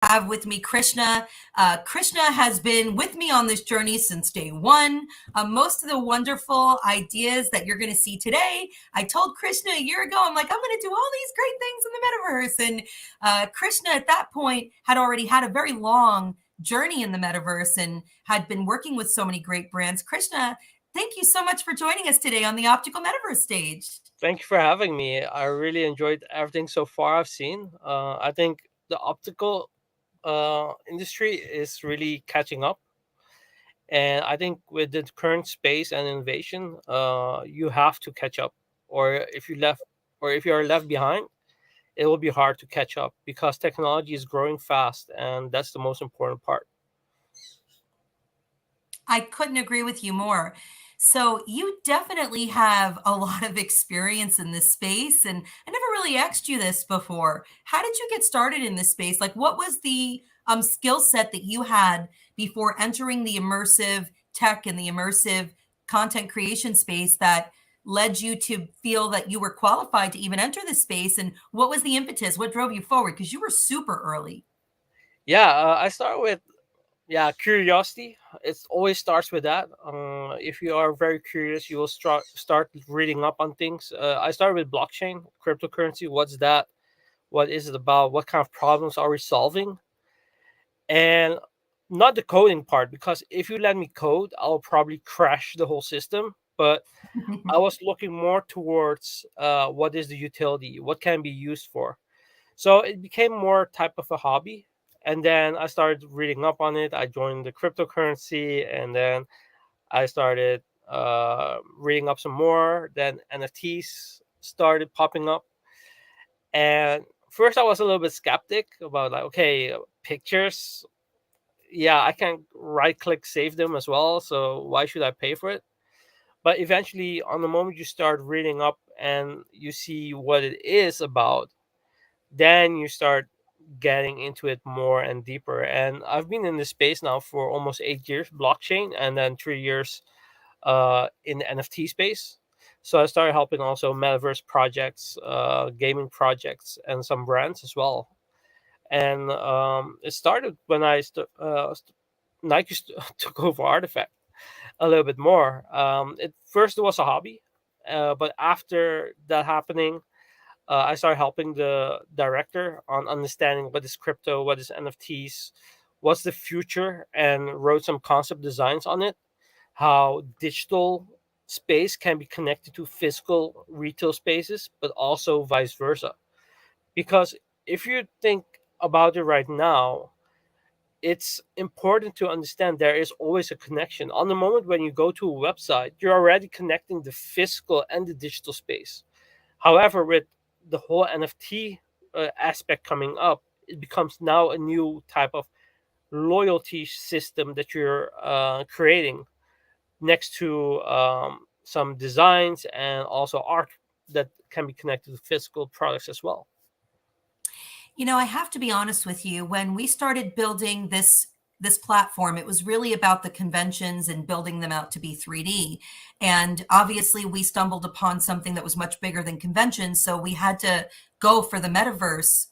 have with me Krishna. Krishna has been with me on this journey since day one. Most of the wonderful ideas that you're going to see today, I told Krishna a year ago, I'm like, I'm going to do all these great things in the metaverse. And Krishna at that point had already had a very long journey in the metaverse and had been working with so many great brands. Krishna, thank you so much for joining us today on the Optical Metaverse stage. Thank you for having me. I really enjoyed everything so far I've seen. I think the optical industry is really catching up, and I think with the current space and innovation, you have to catch up, or if you are left behind, it will be hard to catch up because technology is growing fast, and that's the most important part. I couldn't agree with you more. So you definitely have a lot of experience in this space, and I never really asked you this before. How did you get started in this space? Like, what was the skill set that you had before entering the immersive tech and the immersive content creation space that led you to feel that you were qualified to even enter this space? And what was the impetus? What drove you forward? Because you were super early. Yeah, I start with curiosity. It always starts with that. If you are very curious, you will start reading up on things. I started with blockchain, cryptocurrency. What's that? What is it about? What kind of problems are we solving? And not the coding part, because if you let me code, I'll probably crash the whole system. But I was looking more towards what is the utility, what can be used for. So it became more type of a hobby. And then I started reading up on it. I joined the cryptocurrency, and then I started reading up some more. Then NFTs started popping up. And first I was a little bit skeptic about, like, okay, pictures. Yeah, I can right click save them as well. So why should I pay for it? But eventually, on the moment you start reading up and you see what it is about, then you start getting into it more and deeper. And I've been in this space now for almost 8 years, blockchain, and then 3 years in the NFT space. So I started helping also metaverse projects, gaming projects, and some brands as well. And it started when Nike took over Artifact a little bit more. It first it was a hobby, but after that happening, I started helping the director on understanding what is crypto, what is NFTs, what's the future, and wrote some concept designs on it. How digital space can be connected to physical retail spaces, but also vice versa. Because if you think about it right now, it's important to understand there is always a connection. On the moment when you go to a website, you're already connecting the physical and the digital space. However, with the whole NFT aspect coming up, it becomes now a new type of loyalty system that you're creating next to some designs and also art that can be connected to physical products as well. You know, I have to be honest with you. When we started building this platform, it was really about the conventions and building them out to be 3D. And obviously, we stumbled upon something that was much bigger than conventions, so we had to go for the metaverse,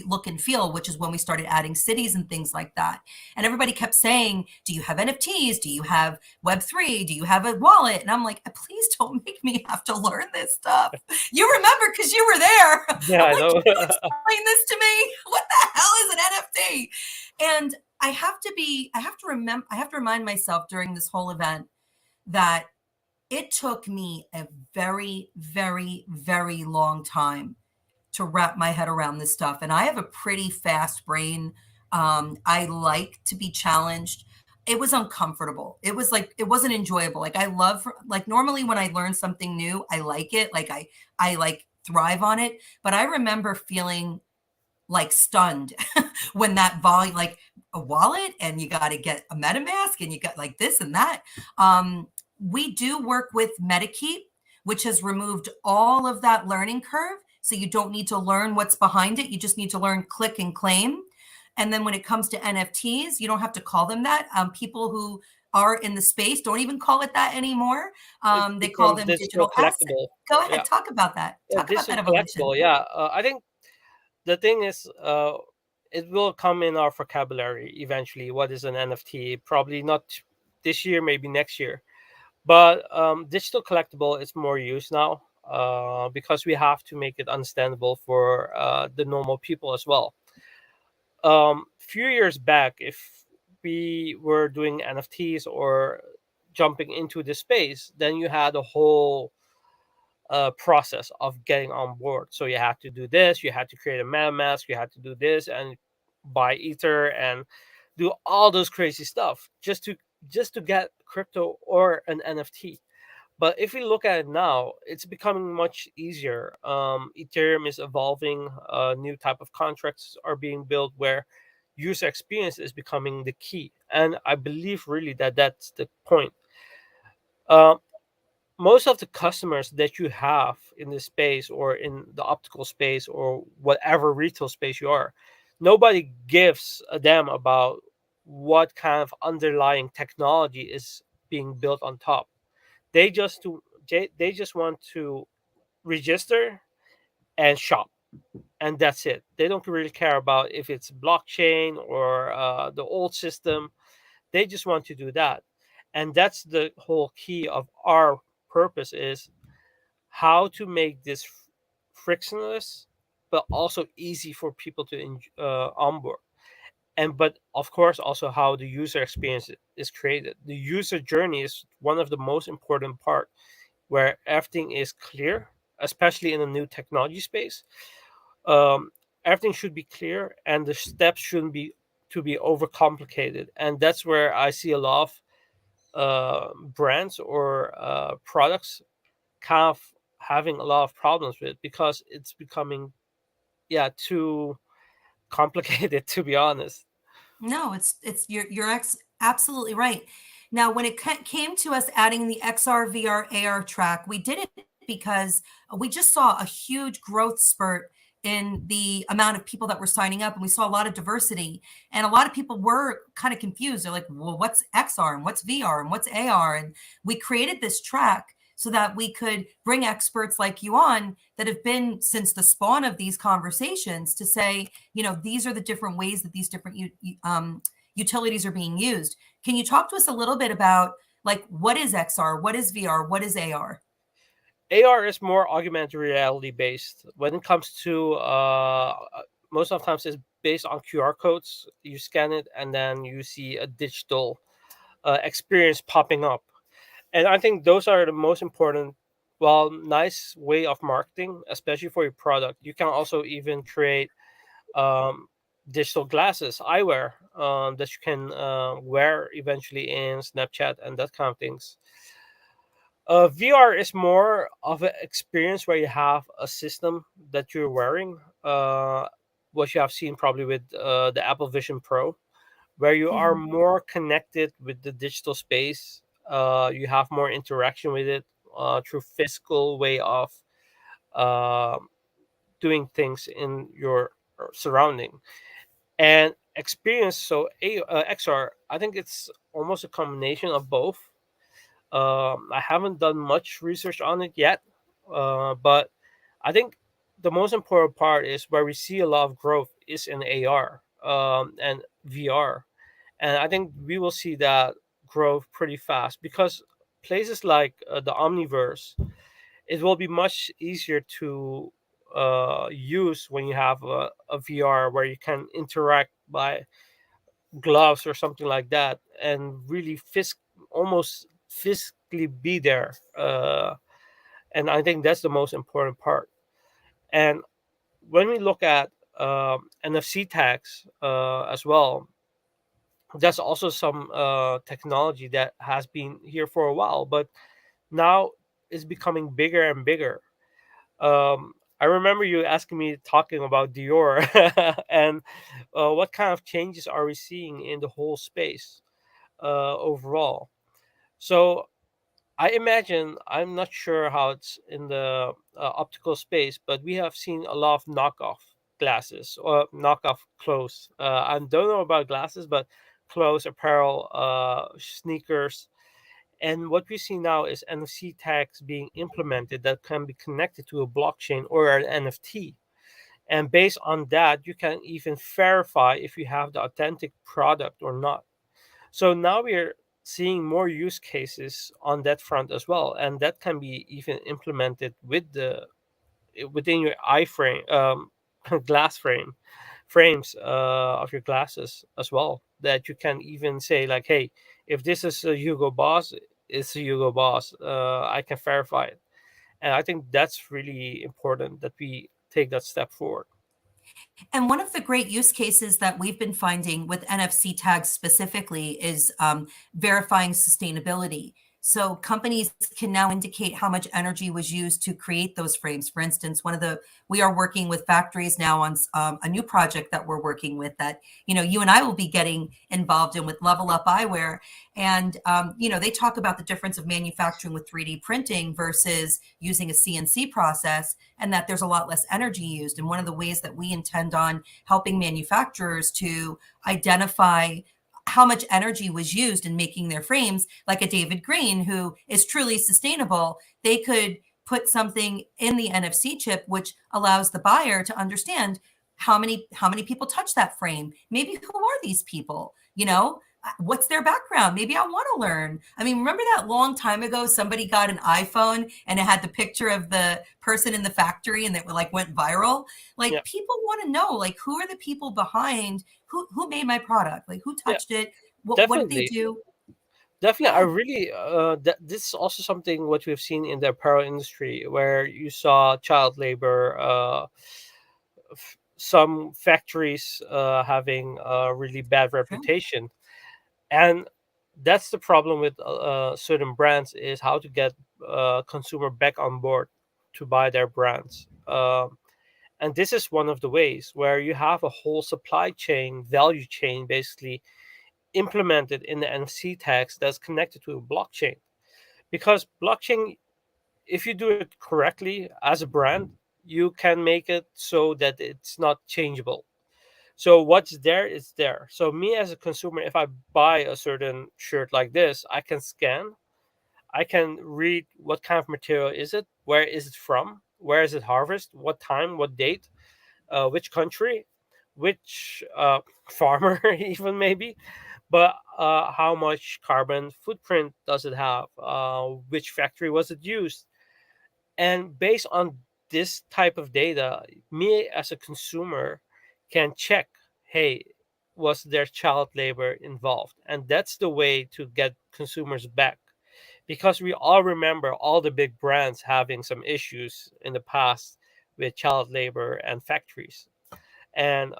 look and feel, which is when we started adding cities and things like that. And everybody kept saying, do you have NFTs? Do you have Web3? Do you have a wallet? And I'm like, please don't make me have to learn this stuff. You remember because you were there. Yeah, I'm I like, know. can you explain this to me? What the hell is an NFT? And I have to remind myself during this whole event that it took me a very, very, very long time to wrap my head around this stuff. And I have a pretty fast brain. I like to be challenged. It was uncomfortable. It was like, it wasn't enjoyable. Like I love, like normally when I learn something new, I like it. Like I like thrive on it. But I remember feeling like stunned when that volume, like a wallet and you got to get a MetaMask and you got like this and that. We do work with MetaKeep, which has removed all of that learning curve. So you don't need to learn what's behind it. You just need to learn click and claim. And then when it comes to NFTs, you don't have to call them that. People who are in the space don't even call it that anymore. It They call becomes them digital digital assets. collectible. Go Yeah, ahead, talk about that. yeah, Talk about digital that evolution. collectible. Yeah, I think the thing is, it will come in our vocabulary eventually. What is an NFT? Probably not this year, maybe next year. But digital collectible is more used now, because we have to make it understandable for the normal people as well. Few years back, if we were doing NFTs or jumping into the space, then you had a whole process of getting on board. So you had to do this, you had to create a MetaMask, you had to do this and buy Ether and do all those crazy stuff just to get crypto or an NFT. But if we look at it now, it's becoming much easier. Ethereum is evolving. New type of contracts are being built where user experience is becoming the key, and I believe really that that's the point. Um, Most of the customers that you have in this space or in the optical space or whatever retail space you are, nobody gives a damn about what kind of underlying technology is being built on top. They just want to register and shop, and that's it. They don't really care about if it's blockchain or the old system. They just want to do that, and that's the whole key of our purpose is how to make this frictionless but also easy for people to onboard. And but of course also how the user experience is created. The user journey is one of the most important part, where everything is clear, especially in a new technology space. um, Everything should be clear and the steps shouldn't be to be overcomplicated, and that's where I see a lot of brands or products kind of having a lot of problems with, because it's becoming, yeah, too complicated to be honest. No, it's absolutely right. Now, when it came to us adding the XR, VR, AR track, we did it because we just saw a huge growth spurt in the amount of people that were signing up, and we saw a lot of diversity, and a lot of people were kind of confused. They're like, "Well, what's XR and what's VR and what's AR?" And we created this track so that we could bring experts like you on that have been since the spawn of these conversations to say, these are the different ways that these different utilities are being used. Can you talk to us a little bit about like what is XR, what is VR, what is AR? AR is more augmented reality based. When it comes to most of the times it's based on QR codes. You scan it and then you see a digital experience popping up. And I think those are the most important. Well, nice way of marketing, especially for your product. You can also even create um, digital glasses, eyewear, that you can wear eventually in Snapchat and that kind of things. VR is more of an experience where you have a system that you're wearing. What you have seen probably with the Apple Vision Pro, where you are Mhm. more connected with the digital space. You have more interaction with it through physical way of uh, doing things in your surrounding and experience. So XR, I think it's almost a combination of both. I haven't done much research on it yet, but I think the most important part is where we see a lot of growth is in AR and VR, and I think we will see that grow pretty fast because places like the Omniverse, it will be much easier to use when you have a VR where you can interact by gloves or something like that and really almost physically be there. And I think that's the most important part. And when we look at NFC tags as well, that's also some technology that has been here for a while, but now is becoming bigger and bigger. I remember you asking me talking about Dior and what kind of changes are we seeing in the whole space overall. So I imagine, I'm not sure how it's in the optical space, but we have seen a lot of knockoff glasses or knockoff clothes. I don't know about glasses, but clothes, apparel, sneakers. And what we see now is NFC tags being implemented that can be connected to a blockchain or an NFT. And based on that, you can even verify if you have the authentic product or not. So now we're seeing more use cases on that front as well, and that can be even implemented within your iframe, glass frames of your glasses as well. That you can even say like, hey, if this is a Hugo Boss, it's a Hugo Boss. I can verify it, and I think that's really important that we take that step forward. And one of the great use cases that we've been finding with NFC tags specifically is verifying sustainability. So companies can now indicate how much energy was used to create those frames. For instance, we are working with factories now on a new project that we're working with that, you and I will be getting involved in with Level Up Eyewear. And, they talk about the difference of manufacturing with 3D printing versus using a CNC process, and that there's a lot less energy used. And one of the ways that we intend on helping manufacturers to identify how much energy was used in making their frames, like a David Green, who is truly sustainable, they could put something in the NFC chip which allows the buyer to understand how many people touch that frame. Maybe who are these people? What's their background? Maybe I want to learn. I mean, remember that long time ago, somebody got an iPhone and it had the picture of the person in the factory and it like went viral. Yeah, Like people want to know, like, who are the people behind who made my product? Like who yeah, touched it? What did they definitely. do? Definitely, I Yeah, really this is also something what we've seen in the apparel industry, where you saw child labor, some factories having a really bad true. reputation, and that's the problem with certain brands is how to get consumer back on board to buy their brands. And this is one of the ways where you have a whole supply chain, value chain, basically implemented in the NFC tags that's connected to a blockchain. Because blockchain, if you do it correctly as a brand, you can make it so that it's not changeable. So what's there is there. So me as a consumer, if I buy a certain shirt like this, I can scan, I can read what kind of material is it, where is it from, where is it harvested, what time, what date, which country, which farmer, even maybe, but how much carbon footprint does it have, which factory was it used, and based on this type of data, me as a consumer can check, hey, was there child labor involved? And that's the way to get consumers back. Because we all remember all the big brands having some issues in the past with child labor and factories. And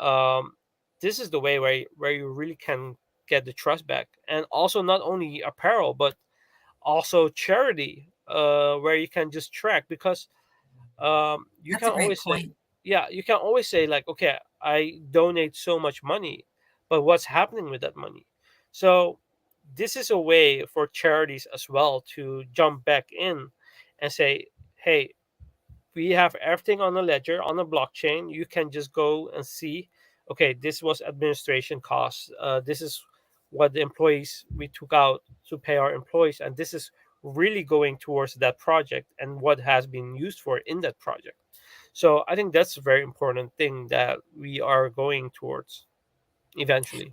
this is the way where you really can get the trust back. And also not only apparel, but also charity, where you can just track, because you That's can a great always say, point. yeah, you can always say like, okay, I donate so much money, but what's happening with that money? So this is a way for charities as well to jump back in and say, hey, we have everything on a ledger, on a blockchain. You can just go and see, okay, this was administration costs, this is what the employees we took out to pay our employees, and this is really going towards that project and what has been used for in that project. So I think that's a very important thing that we are going towards eventually.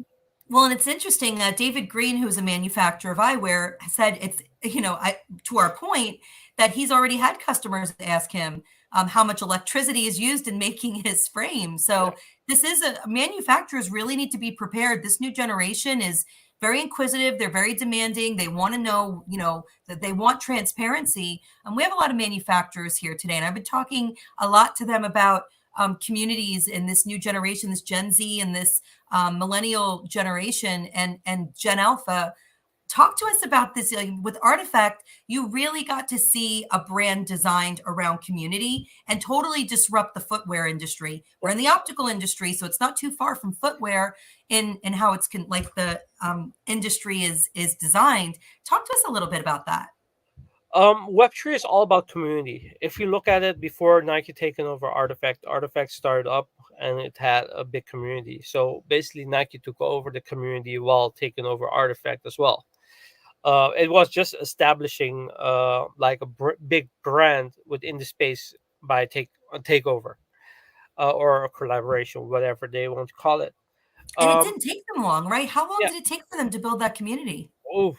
Well, and it's interesting. David Green, who's a manufacturer of eyewear, said to our point that he's already had customers ask him how much electricity is used in making his frame. Yeah, So this is manufacturers really need to be prepared. This new generation is very inquisitive. They're very demanding. They want to know, that they want transparency. And we have a lot of manufacturers here today, and I've been talking a lot to them about communities in this new generation, this Gen Z and this millennial generation and Gen Alpha. Talk to us about this. Like, with Artifact, you really got to see a brand designed around community and totally disrupt the footwear industry. We're in the optical industry, so it's not too far from footwear in how it's like the industry is designed. Talk to us a little bit about that. Web3 is all about community. If you look at it, before Nike taking over Artifact started up and it had a big community. So basically, Nike took over the community while taking over Artifact as well. It was just establishing like a big brand within the space by takeover. or a collaboration, whatever they want to call it. And it Um, didn't take them long, right? How long yeah. did it take for them to build that community? Oh,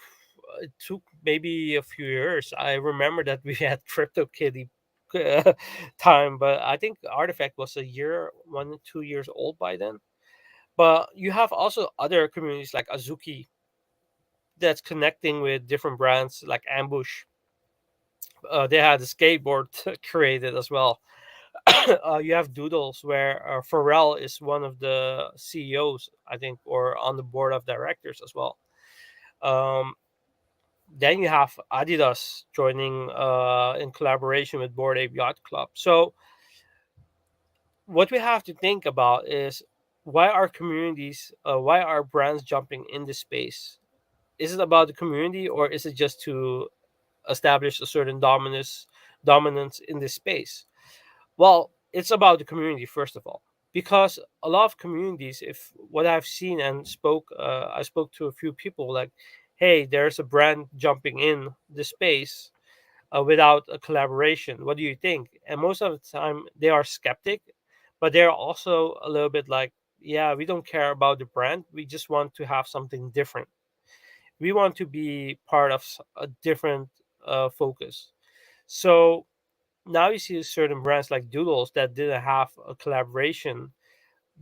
it took maybe a few years. I remember that we had Crypto Kitty uh, time, but I think Artifact was a year, 1 2 years old by then. But you have also other communities like Azuki that's connecting with different brands like Ambush. They had a skateboard created as well. You have Doodles, where Pharrell is one of the CEOs, I think, or on the board of directors as well. Um, then you have Adidas joining in collaboration with Board Ape Yacht Club. So what we have to think about is why are brands jumping in this space? Is it about the community, or is it just to establish a certain dominance in this space? Well, it's about the community first of all, because a lot of communities, if what I've seen and I spoke to a few people like, hey, there's a brand jumping in the space without a collaboration. What do you think? And most of the time, they are skeptic, but they're also a little bit like, yeah, we don't care about the brand. We just want to have something different. We want to be part of a different focus. So now you see certain brands like Doodles that didn't have a collaboration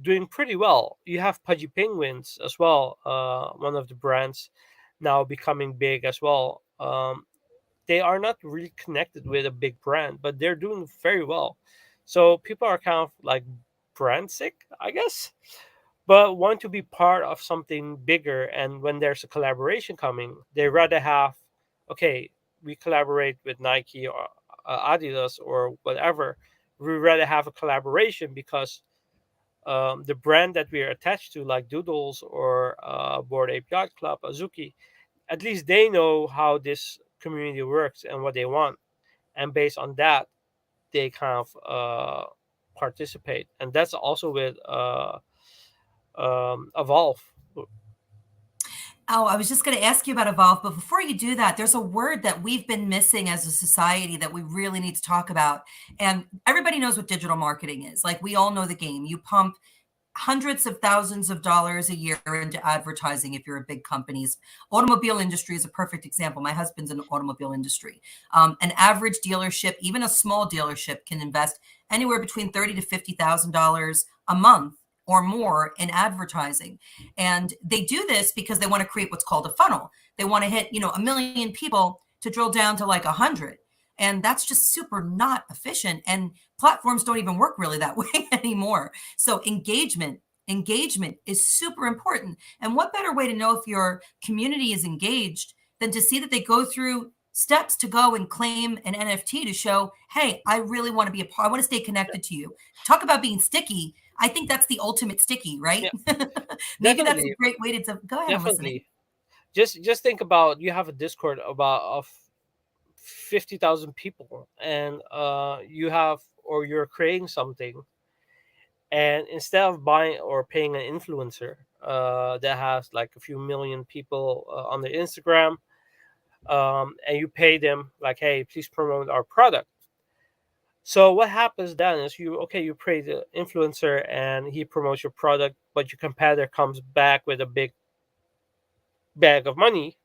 doing pretty well. You have Pudgy Penguins as well, one of the brands now becoming big as well. They are not really connected with a big brand, but they're doing very well. So people are kind of like brand sick, I guess, but want to be part of something bigger. And when there's a collaboration coming, they rather have, okay, we collaborate with Nike or Adidas or whatever. We rather have a collaboration because the brand that we are attached to, like Doodles or Board Ape Yacht Club, Azuki, at least they know how this community works and what they want, and based on that, they kind of participate. And that's also with Evolve. Oh, I was just going to ask you about Evolve, but before you do that, there's a word that we've been missing as a society that we really need to talk about. And everybody knows what digital marketing is. Like, we all know the game. You pump hundreds of thousands of dollars a year into advertising if you're a big company's automobile industry is a perfect example. My husband's in the automobile industry. An average dealership, even a small dealership, can invest anywhere between $30,000 to $50,000 a month or more in advertising. And they do this because they want to create what's called a funnel. They want to hit, a million people to drill down to like 100. And that's just super not efficient. And platforms don't even work really that way anymore. So engagement is super important. And what better way to know if your community is engaged than to see that they go through steps to go and claim an NFT to show, hey, I really want to be a part. I want to stay Yeah, connected to you. Talk about being sticky. I think that's the ultimate sticky, right? yeah, Maybe that's a definitely, great way to go ahead. I'm listening. definitely. Just think about, you have a Discord about of 50,000 people, and you have, or you're creating something, and instead of buying or paying an influencer that has like a few million people on their Instagram, and you pay them like, hey, please promote our product. So what happens then is, you pay the influencer and he promotes your product, but your competitor comes back with a big bag of money,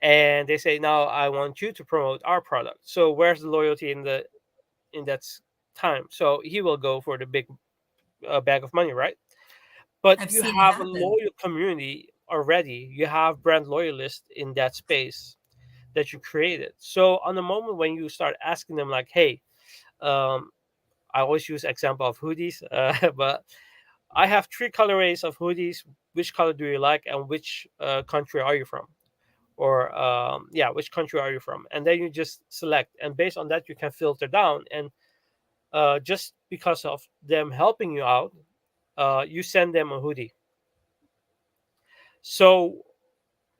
and they say, now I want you to promote our product. So where's the loyalty in that time? So he will go for the big bag of money, right? But I've you seen it have a happen. loyal community already. You have brand loyalists in that space that you created. So on the moment when you start asking them like, hey, um, I always use example of hoodies, but I have three colorways of hoodies. Which color do you like, and which country are you from? Or yeah, which country are you from? And then you just select, and based on that, you can filter down. And just because of them helping you out, you send them a hoodie. So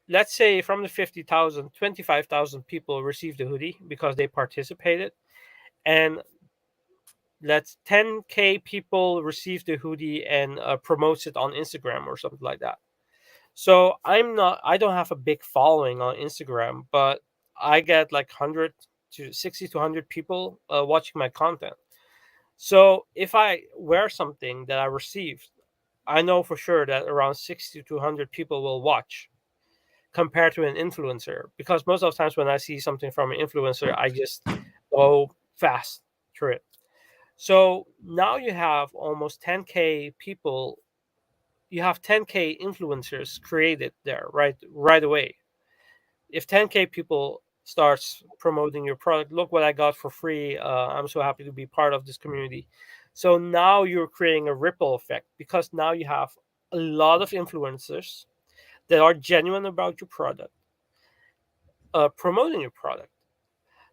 let's say from the 50,000, 25,000 people received the hoodie because they participated, and let's 10K people receive the hoodie and promotes it on Instagram or something like that. So I don't have a big following on Instagram, but I get like 100 to 60 to 100 people watching my content. So if I wear something that I received, I know for sure that around 60 to 100 people will watch compared to an influencer. Because most of the times when I see something from an influencer, I just go fast through it. So now you have almost 10K people, you have 10K influencers created there right away. If 10K people starts promoting your product, look what I got for free, I'm so happy to be part of this community. So now you're creating a ripple effect, because now you have a lot of influencers that are genuine about your product, promoting your product.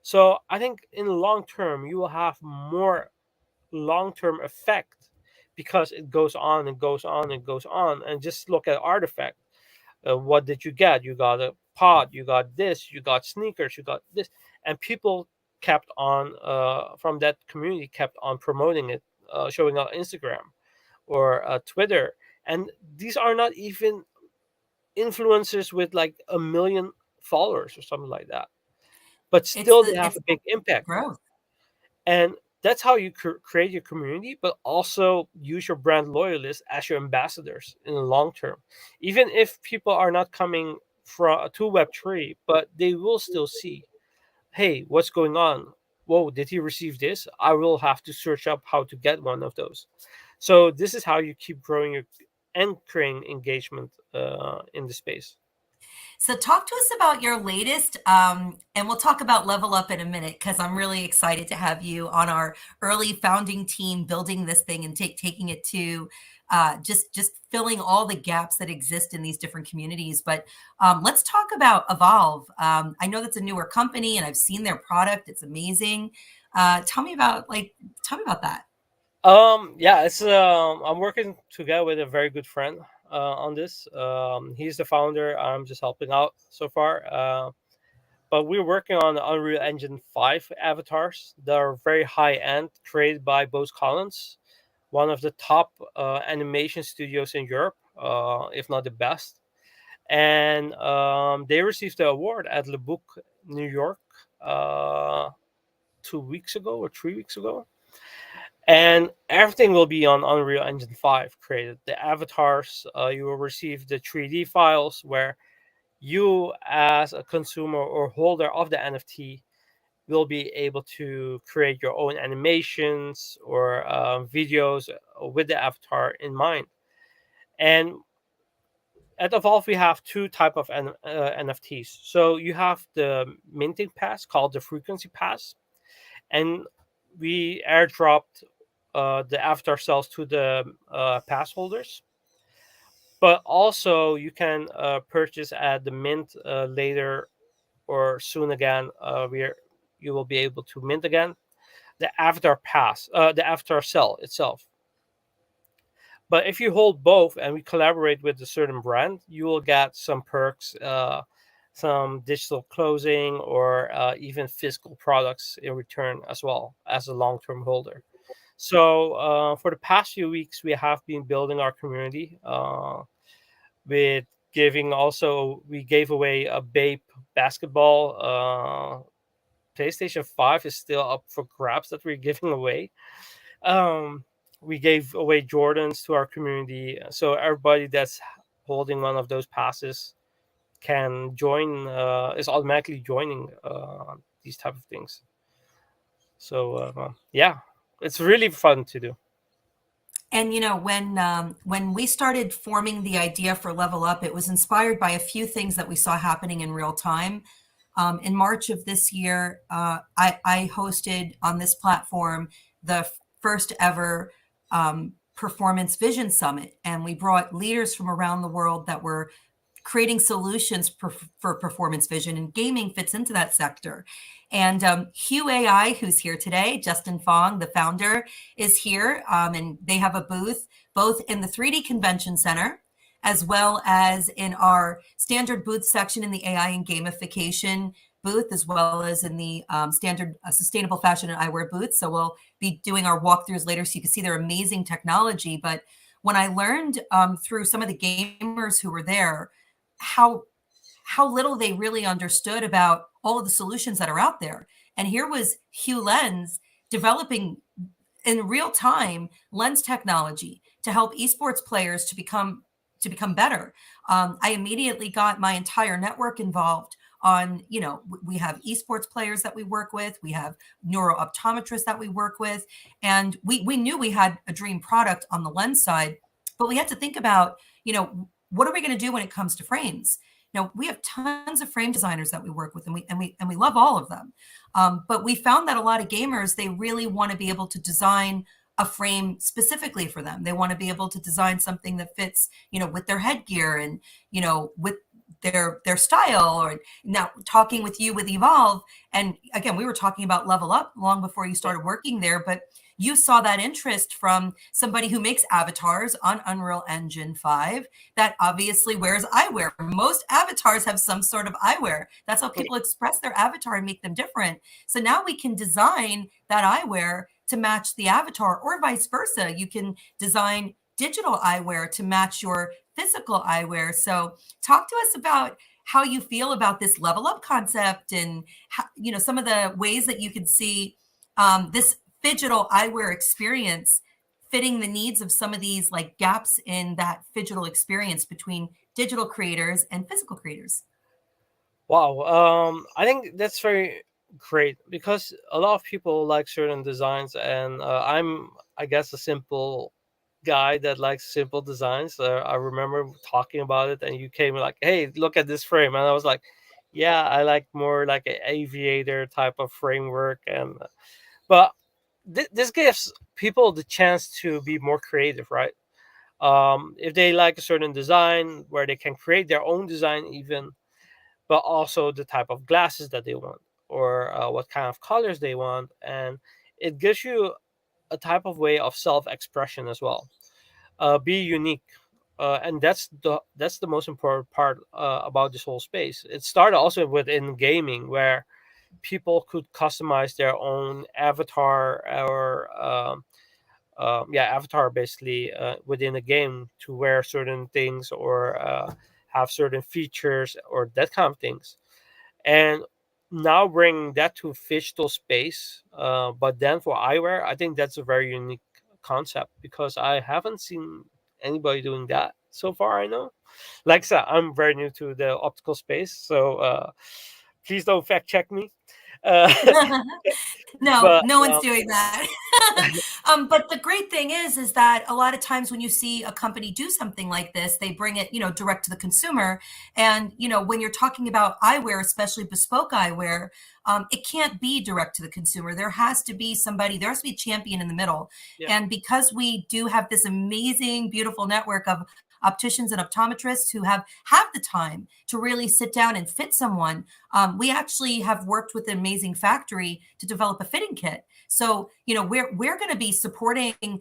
So I think in the long term you will have more long term effect, because it goes on and goes on and goes on. And just look at Artifact. What did you get? You got a pod, you got this, you got sneakers, you got this, and people kept on, from that community, kept on promoting it, showing on Instagram or Twitter. And these are not even influencers with like a million followers or something like that, but still they have It's a big impact. growth. And that's how you create your community, but also use your brand loyalists as your ambassadors in the long term. Even if people are not coming from to Web3, but they will still see, hey, what's going on? Whoa, did he receive this? I will have to search up how to get one of those. So this is how you keep growing your and creating engagement in the space. So talk to us about your latest, and we'll talk about Level Up in a minute because I'm really excited to have you on our early founding team building this thing and taking it to just filling all the gaps that exist in these different communities. But let's talk about Evolve. I know that's a newer company, and I've seen their product; it's amazing. Tell me about that. Yeah, it's I'm working together with a very good friend on this. He's the founder. I'm just helping out so far. But we're working on the Unreal Engine 5 avatars that are very high end, created by Bose Collins, one of the top animation studios in Europe, if not the best. And they received the award at Le Book, New York, uh, 2 weeks ago or 3 weeks ago. And everything will be on Unreal Engine 5 created. The avatars, you will receive the 3D files where you, as a consumer or holder of the NFT, will be able to create your own animations or videos with the avatar in mind. And at Evolve, we have two type of NFTs. So you have the minting pass called the frequency pass, and we airdropped the avatar cells to the pass holders. But also, you can purchase at the mint later or soon again. You will be able to mint again the avatar pass, the avatar cell itself. But if you hold both and we collaborate with a certain brand, you will get some perks, some digital clothing, or even physical products in return as well as a long term holder. So for the past few weeks, we have been building our community with giving also, we gave away a Bape basketball. PlayStation 5 is still up for grabs that we're giving away. Um, we gave away Jordans to our community, so everybody that's holding one of those passes can join. Is automatically joining these type of things. So yeah, it's really fun to do. And when we started forming the idea for Level Up, it was inspired by a few things that we saw happening in real time. In March of this year, I hosted on this platform the first ever Performance Vision Summit, and we brought leaders from around the world that were creating solutions for performance vision, and gaming fits into that sector. And Hue AI, who's here today, Justin Fong, the founder, is here, and they have a booth both in the 3D Convention Center as well as in our standard booth section in the AI and gamification booth, as well as in the standard sustainable fashion and eyewear booth. So we'll be doing our walkthroughs later so you can see their amazing technology. But when I learned through some of the gamers who were there, how little they really understood about all of the solutions that are out there. And here was Hugh Lens developing in real time lens technology to help esports players to become better. I immediately got my entire network involved on, we have esports players that we work with, we have neuro optometrists that we work with, and we knew we had a dream product on the lens side, but we had to think about, what are we going to do when it comes to frames? Now we have tons of frame designers that we work with, and we love all of them. But we found that a lot of gamers, they really want to be able to design a frame specifically for them. They want to be able to design something that fits, with their headgear and, with their style. Or now talking with you with Evolve, and again, we were talking about Level Up long before you started working there, but you saw that interest from somebody who makes avatars on Unreal Engine 5 that obviously wears eyewear. Most avatars have some sort of eyewear. That's how people express their avatar and make them different. So now we can design that eyewear to match the avatar, or vice versa. You can design digital eyewear to match your physical eyewear. So talk to us about how you feel about this level up concept, and how, some of the ways that you can see this digital eyewear experience fitting the needs of some of these like gaps in that digital experience between digital creators and physical creators. Wow. I think that's very great because a lot of people like certain designs, and I guess, a simple guy that likes simple designs. I remember talking about it, and you came like, "Hey, look at this frame," and I was like, "Yeah, I like more like an aviator type of framework." And but this gives people the chance to be more creative, right? If they like a certain design, where they can create their own design, even, but also the type of glasses that they want, or what kind of colors they want, and it gives you a type of way of self-expression as well. Be unique, and that's the most important part about this whole space. It started also within gaming, where people could customize their own avatar, or avatar, basically, within a game, to wear certain things, or have certain features, or that kind of things. And now bringing that to digital space, but then for eyewear, I think that's a very unique concept, because I haven't seen anybody doing that so far. I know, like I said, I'm very new to the optical space, so please don't fact check me. Uh, No, but no one's doing that. But the great thing is that a lot of times when you see a company do something like this, they bring it, direct to the consumer. And, when you're talking about eyewear, especially bespoke eyewear, it can't be direct to the consumer. There has to be somebody, there has to be a champion in the middle. yeah, And because we do have this amazing, beautiful network of opticians and optometrists who have the time to really sit down and fit someone, we actually have worked with an amazing factory to develop a fitting kit. So, we're going to be supporting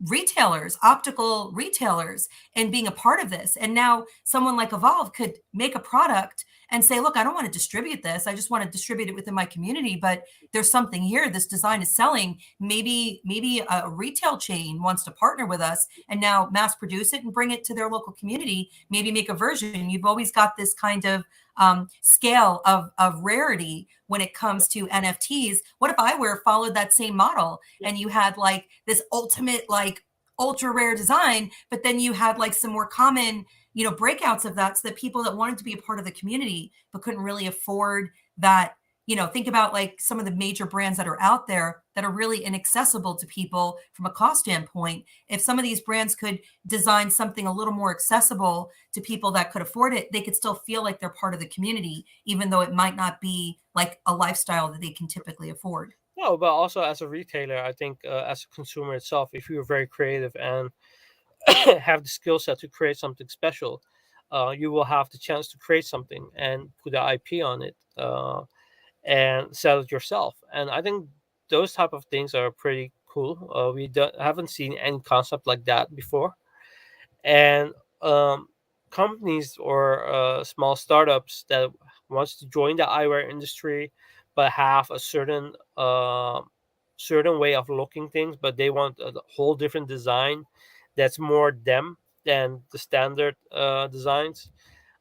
retailers, optical retailers, and being a part of this. And now someone like Evolve could make a product and say, look, I don't want to distribute this. I just want to distribute it within my community, but there's something here. This design is selling. Maybe a retail chain wants to partner with us and now mass produce it and bring it to their local community, maybe make a version. You've always got this kind of scale of rarity when it comes to NFTs. What if eyewear followed that same model, and you had like this ultimate, like ultra rare design, but then you had like some more common, breakouts of that, so that people that wanted to be a part of the community but couldn't really afford that. Think about like some of the major brands that are out there that are really inaccessible to people from a cost standpoint. If some of these brands could design something a little more accessible to people that could afford it, they could still feel like they're part of the community, even though it might not be like a lifestyle that they can typically afford. no, but also as a retailer, I think, as a consumer itself, if you're very creative and have the skill set to create something special, you will have the chance to create something and put the IP on it, and sell it yourself. And I think those type of things are pretty cool. Haven't seen any concept like that before. And companies, or small startups that wants to join the eyewear industry, but have a certain way of looking things, but they want a whole different design that's more them than the standard designs.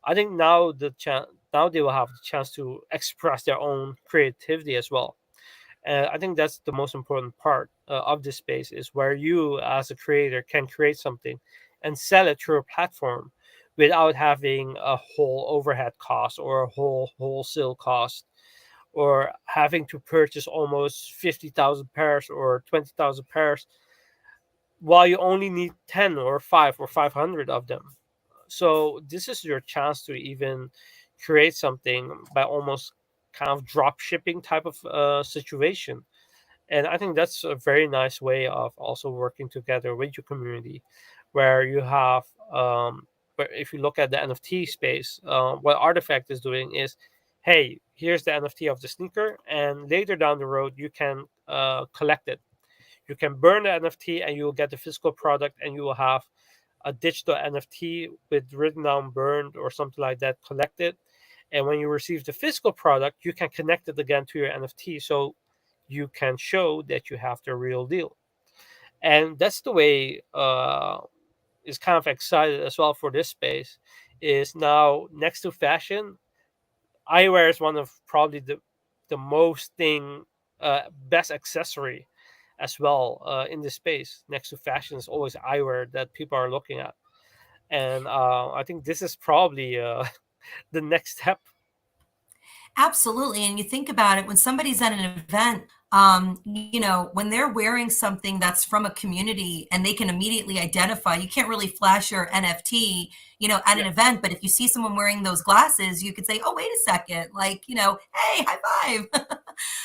I think now now they will have the chance to express their own creativity as well. And I think that's the most important part of this space, is where you as a creator can create something and sell it through a platform without having a whole overhead cost or a whole wholesale cost, or having to purchase almost 50,000 pairs or 20,000 pairs while you only need 10 or 5 or 500 of them. So this is your chance to even create something by almost kind of drop shipping type of situation. And I think that's a very nice way of also working together with your community, where you have where if you look at the NFT space, what Artifact is doing is, hey, here's the NFT of the sneaker, and later down the road you can collect it. You can burn the NFT and you will get the physical product, and you will have a digital NFT with written down burned or something like that collected. And when you receive the physical product, you can connect it again to your NFT, so you can show that you have the real deal. And that's the way is kind of excited as well for this space. Is now next to fashion, eyewear is one of probably the most thing best accessory as well in this space. Next to fashion is always eyewear that people are looking at, and I think this is probably the next step. Absolutely. And you think about it, when somebody's at an event, when they're wearing something that's from a community and they can immediately identify, you can't really flash your NFT, at Yeah, an event. But if you see someone wearing those glasses, you could say, oh, wait a second, like, hey, high five.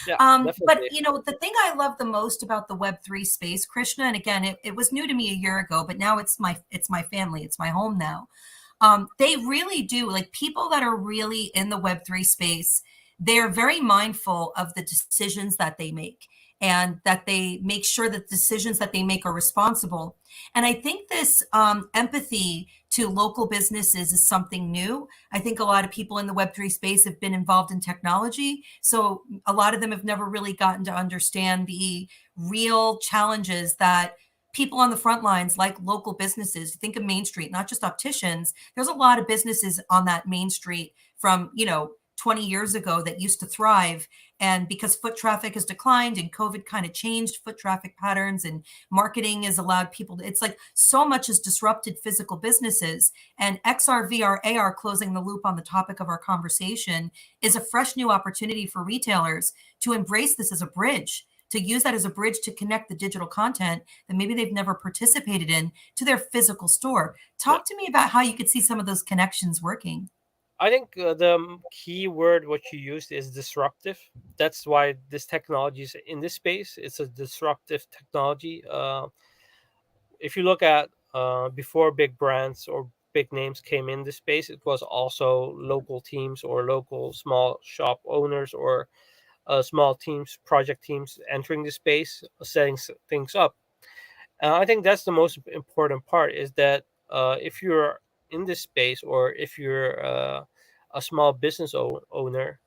yeah, But definitely. the thing I love the most about the Web3 space, Krishna, and again, it was new to me a year ago, but now it's my family, it's my home now. They really do, like, people that are really in the Web3 space, they're very mindful of the decisions that they make, and that they make sure that the decisions that they make are responsible. And I think this empathy to local businesses is something new. I think a lot of people in the Web3 space have been involved in technology. So a lot of them have never really gotten to understand the real challenges that people on the front lines, like local businesses, think of Main Street, not just opticians. There's a lot of businesses on that Main Street from 20 years ago that used to thrive. And because foot traffic has declined and COVID kind of changed foot traffic patterns, and marketing has allowed people it's like so much has disrupted physical businesses. And XR, VR, AR, closing the loop on the topic of our conversation, is a fresh new opportunity for retailers to embrace this as a bridge, to use that as a bridge to connect the digital content that maybe they've never participated in to their physical store. Yeah, Talk to me about how you could see some of those connections working. I think the key word what you used is disruptive. That's why this technology is in this space. It's a disruptive technology. If you look at before big brands or big names came in this space, it was also local teams or local small shop owners or small teams, project teams entering the space, setting things up. And I think that's the most important part, is that if you're in this space, or if you're a small business owner,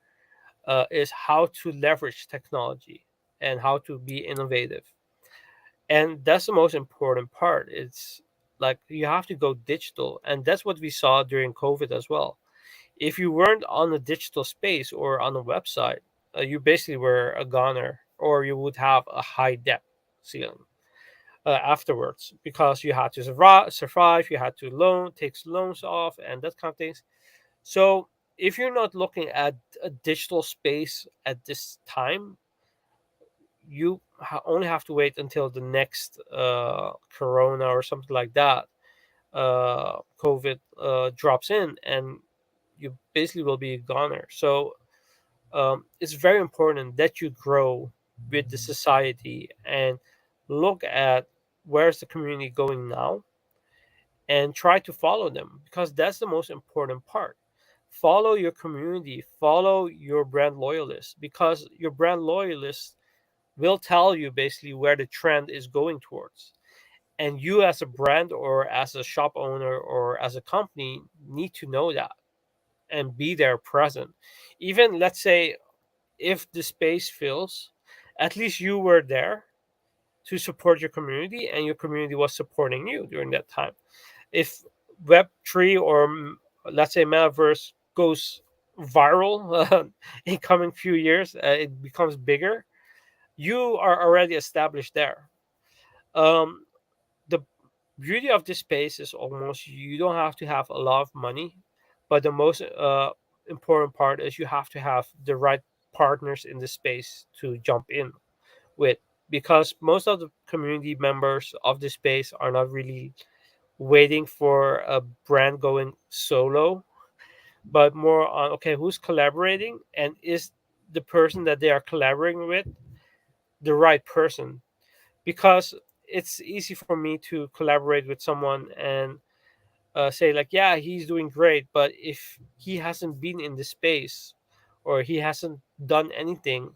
is how to leverage technology and how to be innovative. And that's the most important part. It's like you have to go digital, and that's what we saw during COVID as well. If you weren't on a digital space or on a website, you basically were a goner, or you would have a high debt ceiling afterwards, because you had to survive, you had to take loans off, and that kind of things. So if you're not looking at a digital space at this time, you only have to wait until the next corona or something like that, COVID drops in, and you basically will be a goner. So it's very important that you grow with the society and look at where's the community going now, and try to follow them, because that's the most important part. Follow your community, follow your brand loyalists, because your brand loyalists will tell you basically where the trend is going towards. And you, as a brand or as a shop owner or as a company, need to know that and be there present. Even, let's say, if the space fills, at least you were there to support your community, and your community was supporting you during that time. If Web3 or let's say Metaverse goes viral in coming few years, it becomes bigger, you are already established there. um, the beauty of this space is almost you don't have to have a lot of money, but the most important part is you have to have the right partners in the space to jump in with, because most of the community members of the space are not really waiting for a brand going solo, but more on, okay, who's collaborating, and is the person that they are collaborating with the right person? Because it's easy for me to collaborate with someone and say like, yeah, he's doing great, but if he hasn't been in the space or he hasn't done anything,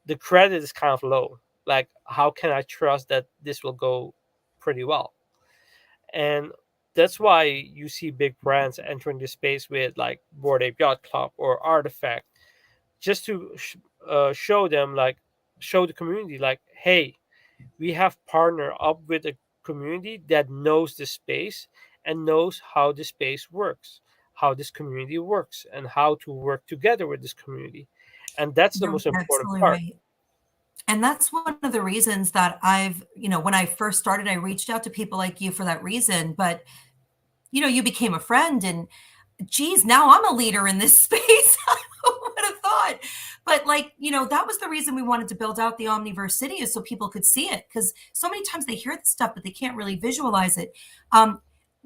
the credit is kind of low. Like, how can I trust that this will go pretty well? And that's why you see big brands entering the space with like Bored Ape Yacht Club or Artifact, just to show them, like, show the community like, hey, we have partnered up with a community that knows the space and knows how the space works, how this community works, and how to work together with this community. And that's the You're most important absolutely part. right. And that's one of the reasons that when I first started, I reached out to people like you for that reason. But, you became a friend, and geez, now I'm a leader in this space. Who would have thought? But that was the reason we wanted to build out the Omniverse city, is so people could see it. Because so many times they hear the stuff, but they can't really visualize it.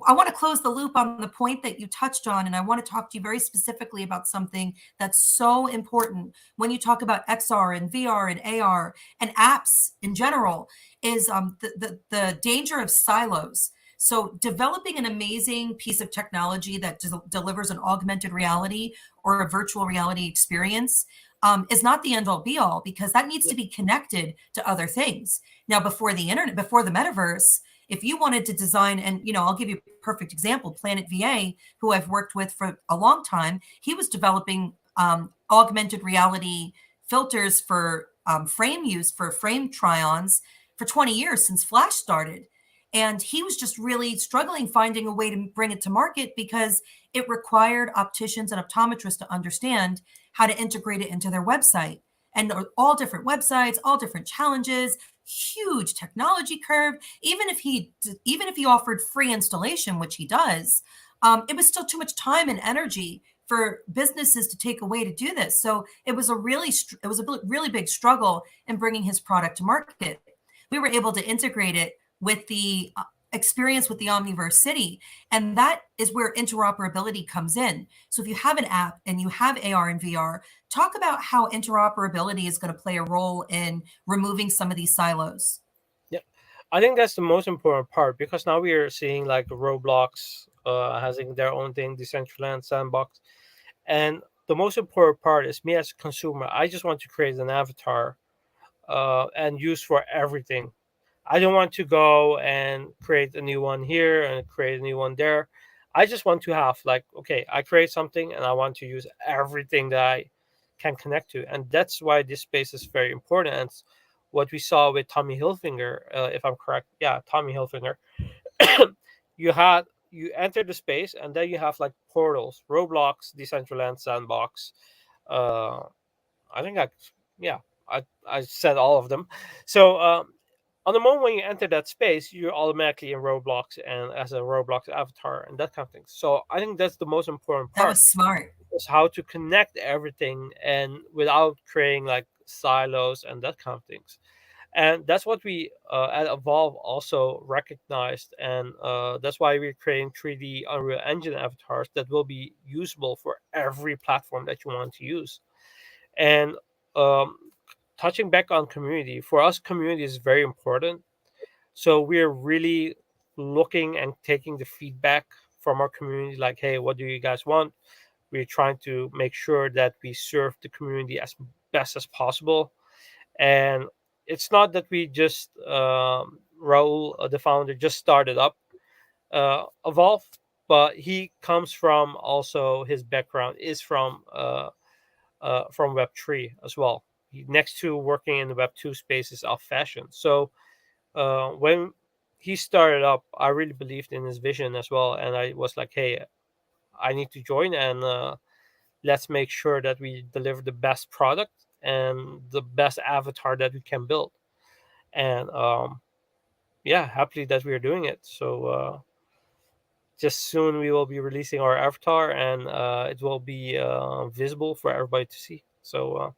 I want to close the loop on the point that you touched on, and I want to talk to you very specifically about something that's so important when you talk about XR and VR and AR and apps in general, is the danger of silos. So, developing an amazing piece of technology that delivers an augmented reality or a virtual reality experience is not the end all be all, because that needs to be connected to other things. Now, before the internet, before the metaverse, if you wanted to design, and I'll give you a perfect example, Planet VA, who I've worked with for a long time, he was developing augmented reality filters for frame use, for frame try-ons, for 20 years, since Flash started. And he was just really struggling finding a way to bring it to market, because it required opticians and optometrists to understand how to integrate it into their website. And all different websites, all different challenges, huge technology curve. Even if he offered free installation, which he does, it was still too much time and energy for businesses to take away to do this. So it was a really big struggle in bringing his product to market. We were able to integrate it with the experience with the Omniverse City. And that is where interoperability comes in. So if you have an app and you have AR and VR, talk about how interoperability is going to play a role in removing some of these silos. Yeah, I think that's the most important part, because now we are seeing like Roblox having their own thing, Decentraland Sandbox, and the most important part is me as a consumer. I just want to create an avatar and use for everything. I don't want to go and create a new one here and create a new one there. I just want to have like, okay, I create something and I want to use everything that I can connect to, and that's why this space is very important. And it's what we saw with Tommy Hilfiger, if I'm correct, yeah, Tommy Hilfiger. You enter the space and then you have like portals, Roblox, Decentraland Sandbox. Uh, I think yeah, I said all of them. So on the moment when you enter that space, you're automatically in Roblox and as a Roblox avatar and that kind of thing. So I think that's the most important That part, was smart. is how to connect everything and without creating like silos and that kind of things. And that's what we at Evolve also recognized, and that's why we're creating 3D Unreal Engine avatars that will be usable for every platform that you want to use. And um, touching back on community, for us, community is very important. So we're really looking and taking the feedback from our community, like, hey, what do you guys want? We're trying to make sure that we serve the community as best as possible. And it's not that we just Raul, the founder, just started up Evolve, but he comes from, also his background is from Web3 as well. Next to working in the Web2 spaces of fashion. So when he started up, I really believed in his vision as well, and I was like, hey, I need to join, and let's make sure that we deliver the best product and the best avatar that we can build. And yeah, happily that we are doing it. So just soon we will be releasing our avatar, and it will be visible for everybody to see. So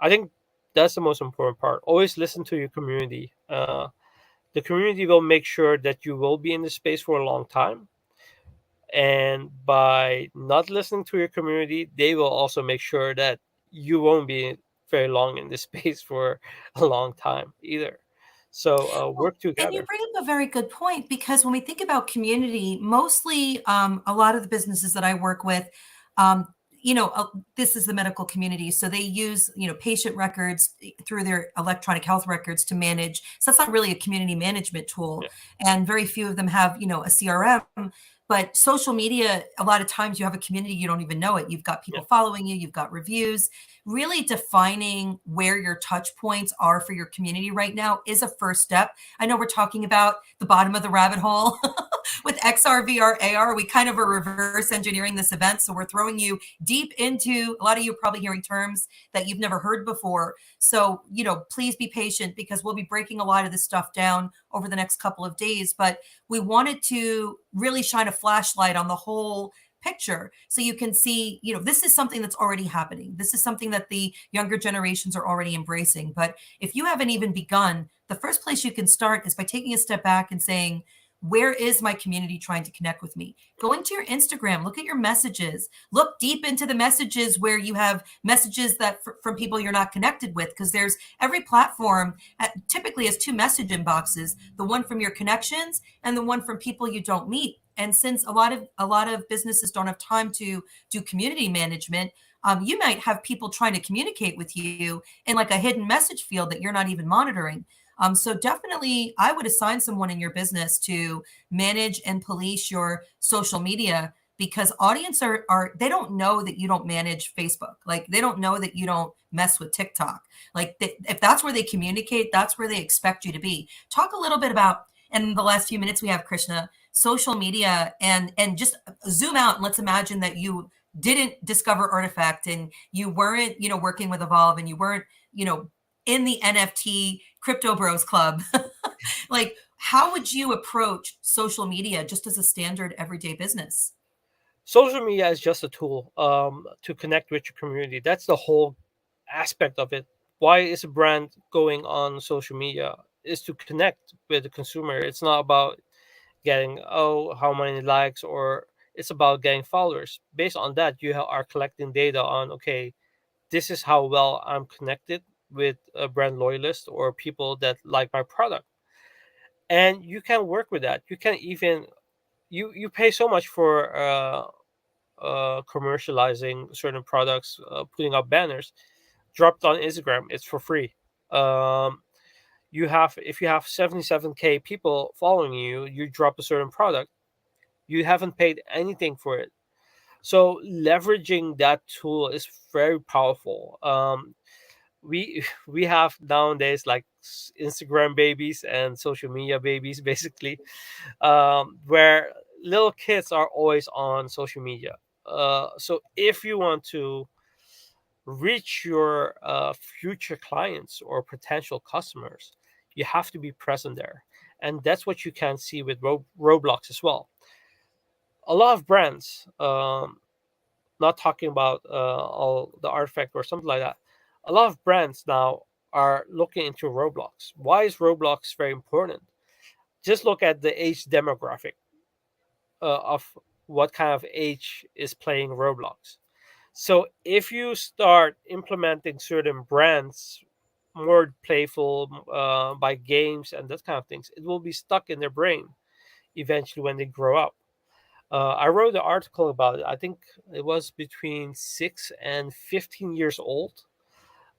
I think that's the most important part. Always listen to your community. The community will make sure that you will be in the space for a long time, and by not listening to your community, they will also make sure that you won't be very long in this space for a long time either. So Well, work and you together. bring up a very good point because when we think about community, mostly a lot of the businesses that I work with, um, this is the medical community. So they use, patient records through their electronic health records to manage. So that's not really a community management tool. Yeah, And very few of them have, a CRM. But social media, a lot of times you have a community, you don't even know it. You've got yeah, people following you, you've got reviews. Really defining where your touch points are for your community right now is a first step. I know we're talking about the bottom of the rabbit hole with XR, VR, AR. We kind of are reverse engineering this event. So we're throwing you deep into a lot of you are probably hearing terms that you've never heard before. So, please be patient because we'll be breaking a lot of this stuff down over the next couple of days. But we wanted to really shine a flashlight on the whole picture so you can see, this is something that's already happening. This is something that the younger generations are already embracing. But if you haven't even begun, the first place you can start is by taking a step back and saying, where is my community trying to connect with me? Go into your Instagram, look at your messages, look deep into the messages where you have messages that from people you're not connected with, because there's every platform typically has two message inboxes, the one from your connections and the one from people you don't meet. And since a lot of businesses don't have time to do community management, you might have people trying to communicate with you in like a hidden message field that you're not even monitoring. So definitely, I would assign someone in your business to manage and police your social media because audience are they don't know that you don't manage Facebook. Like they don't know that you don't mess with TikTok. Like if that's where they communicate, that's where they expect you to be. Talk a little bit about in the last few minutes we have Krishna social media and just zoom out and let's imagine that you didn't discover Artifact and you weren't working with Evolve and you weren't in the NFT crypto bros club. Like how would you approach social media just as a standard everyday business? social media is just a tool to connect with your community. That's the whole aspect of it. Why is a brand going on social media? Is to connect with the consumer. It's not about getting how many likes, or it's about getting followers. Based on that, you are collecting data on, okay, this is how well I'm connected with a brand loyalist or people that like my product, and you can work with that. You can even you pay so much for commercializing certain products, putting up banners, dropped on Instagram. It's for free. Um, you have if you have 77K people following you, you drop a certain product, you haven't paid anything for it. So leveraging that tool is very powerful. We we have nowadays like Instagram babies and social media babies, basically, where little kids are always on social media. So if you want to reach your future clients or potential customers, you have to be present there, and that's what you can see with Roblox as well. A lot of brands, not talking about all the artifact or something like that. A lot of brands now are looking into Roblox. Why is Roblox very important? Just look at the age demographic of what kind of age is playing Roblox. So if you start implementing certain brands more playful by games and that kind of things, it will be stuck in their brain eventually when they grow up. I wrote an article about it. I think it was between 6 and 15 years old.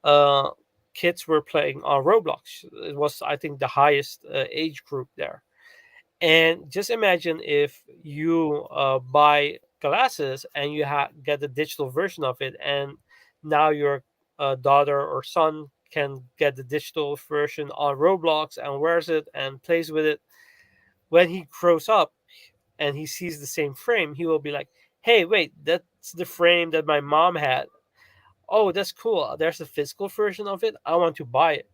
Uh, Kids were playing on Roblox. It was, I think, the highest age group there. And just imagine if you buy glasses and you get the digital version of it, and now your daughter or son can get the digital version on Roblox and wears it and plays with it. When he grows up and he sees the same frame, he will be like, "Hey, wait, that's the frame that my mom had. oh, that's cool. There's a physical version of it. I want to buy it.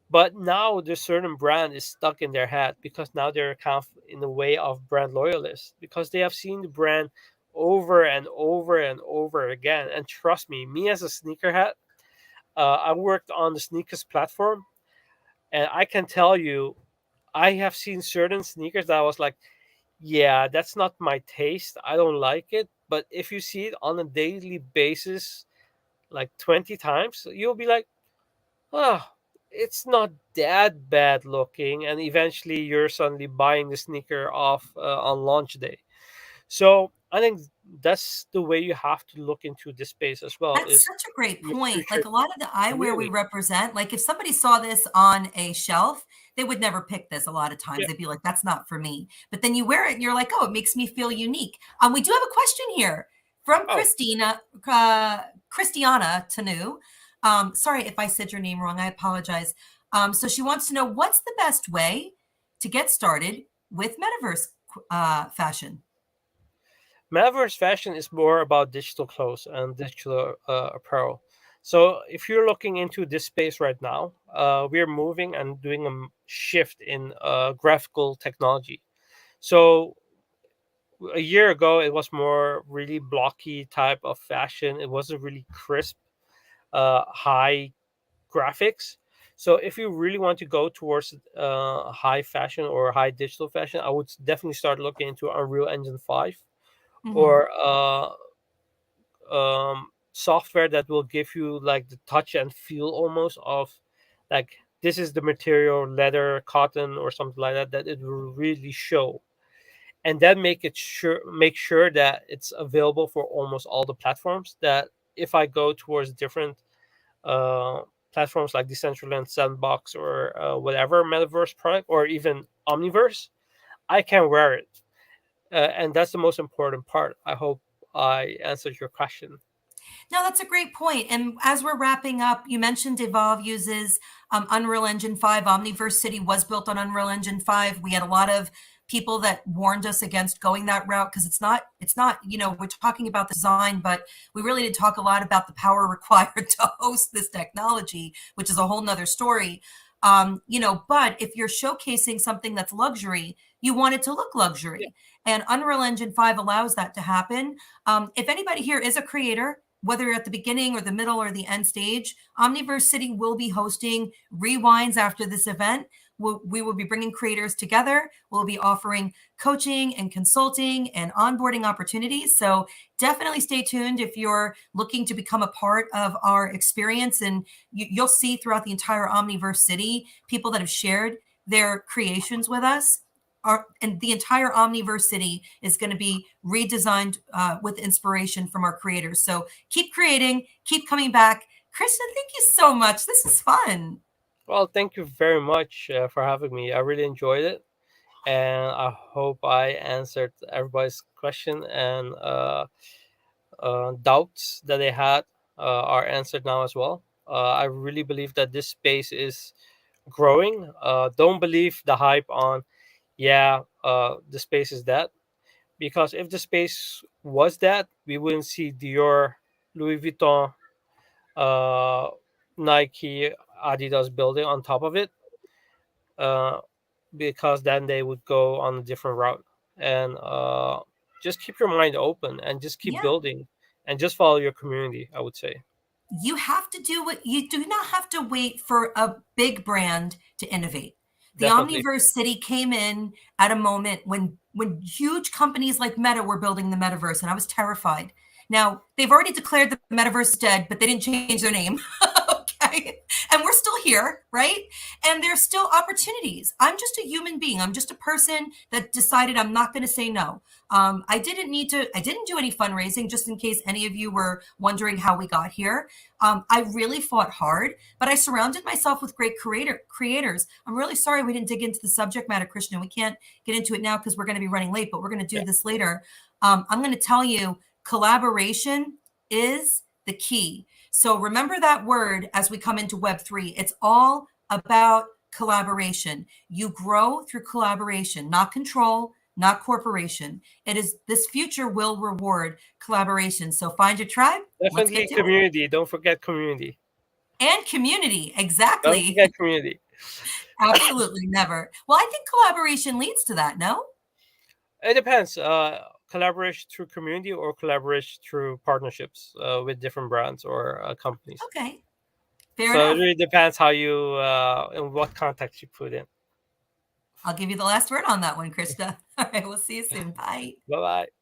But now the certain brand is stuck in their head because now they're kind of in the way of brand loyalists because they have seen the brand over and over and over again. And trust me, me as a sneakerhead, I worked on the sneakers platform, and I can tell you, I have seen certain sneakers that I was like, yeah, that's not my taste. I don't like it. But if you see it on a daily basis, like 20 times, you'll be like, oh, it's not that bad looking. And eventually you're suddenly buying the sneaker off on launch day. So I think that's the way you have to look into this space as well, That's is such a great make sure point. your Like a lot of the eyewear we community. represent, like if somebody saw this on a shelf, they would never pick this a lot of times. Yeah. They'd be like, that's not for me. But then you wear it and you're like, oh, it makes me feel unique. We do have a question here from Oh, Christiana Tanu. Sorry if I said your name wrong. I apologize. So she wants to know what's the best way to get started with metaverse fashion? Metaverse fashion is more about digital clothes and digital apparel. So if you're looking into this space right now, we're moving and doing a shift in graphical technology. So a year ago, it was more really blocky type of fashion. It wasn't really crisp, high graphics. So if you really want to go towards high fashion or high digital fashion, I would definitely start looking into Unreal Engine 5 Mhm. or software that will give you like the touch and feel almost of like this is the material, leather, cotton, or something like that, that it will really show. And then make sure that it's available for almost all the platforms. That if I go towards different uh, platforms like Decentraland, Sandbox, or whatever metaverse product, or even Omniverse, I can wear it. And that's the most important part. I hope I answered your question. No, that's a great point. And as we're wrapping up, you mentioned Evolve uses Unreal Engine 5. Omniverse City was built on Unreal Engine 5. We had a lot of people that warned us against going that route because it's not, we're talking about the design, but we really did talk a lot about the power required to host this technology, which is a whole nother story. But if you're showcasing something that's luxury, you want it to look Yeah. luxury. And Unreal Engine 5 allows that to happen. If anybody here is a creator, whether at the beginning or the middle or the end stage, Omniverse City will be hosting rewinds after this event. We will be bringing creators together. We'll be offering coaching and consulting and onboarding opportunities. So definitely stay tuned if you're looking to become a part of our experience. And you'll see throughout the entire Omniverse City people that have shared their creations with us. And the entire Omniverse City is going to be redesigned with inspiration from our creators. So keep creating, keep coming back. Kristen, thank you so much. This is fun. Well, thank you very much for having me. I really enjoyed it, and I hope I answered everybody's question and doubts that they had are answered now as well. I really believe that this space is growing. Don't believe the hype on, yeah, the space is that. Because if the space was that, we wouldn't see Dior, Louis Vuitton, uh, Nike, Adidas building on top of it. Uh, because then they would go on a different route. And just keep your mind open and just keep Yeah. building and just follow your community, I would say. You have to do what you do not have to wait for a big brand to innovate. The Definitely. Omniverse City came in at a moment when huge companies like Meta were building the metaverse, and I was terrified. Now they've already declared the metaverse is dead, but they didn't change their name. Okay, and we're still here, right? And there's still opportunities. I'm just a human being. I'm just a person that decided I'm not going to say no. I didn't need to. I didn't do any fundraising, just in case any of you were wondering how we got here. I really fought hard, but I surrounded myself with great creators. I'm really sorry we didn't dig into the subject matter, Christian. We can't get into it now because we're going to be running late, but we're going to do Yeah. this later. I'm going to tell you collaboration is the key. So remember that word as we come into Web3. It's all about collaboration. You grow through collaboration, not control, not corporation. This future will reward collaboration. So find your tribe. Let's Definitely get to it. community. Don't forget community. And community. Don't Exactly. forget community. Absolutely never. Well, I think collaboration leads to that, no? It depends. Collaboration through community or collaboration through partnerships with different brands or companies. Okay. Fair So it enough. really depends how you and what context you put in. I'll give you the last word on that one, Krista. All right. We'll see you soon. Bye. Bye bye.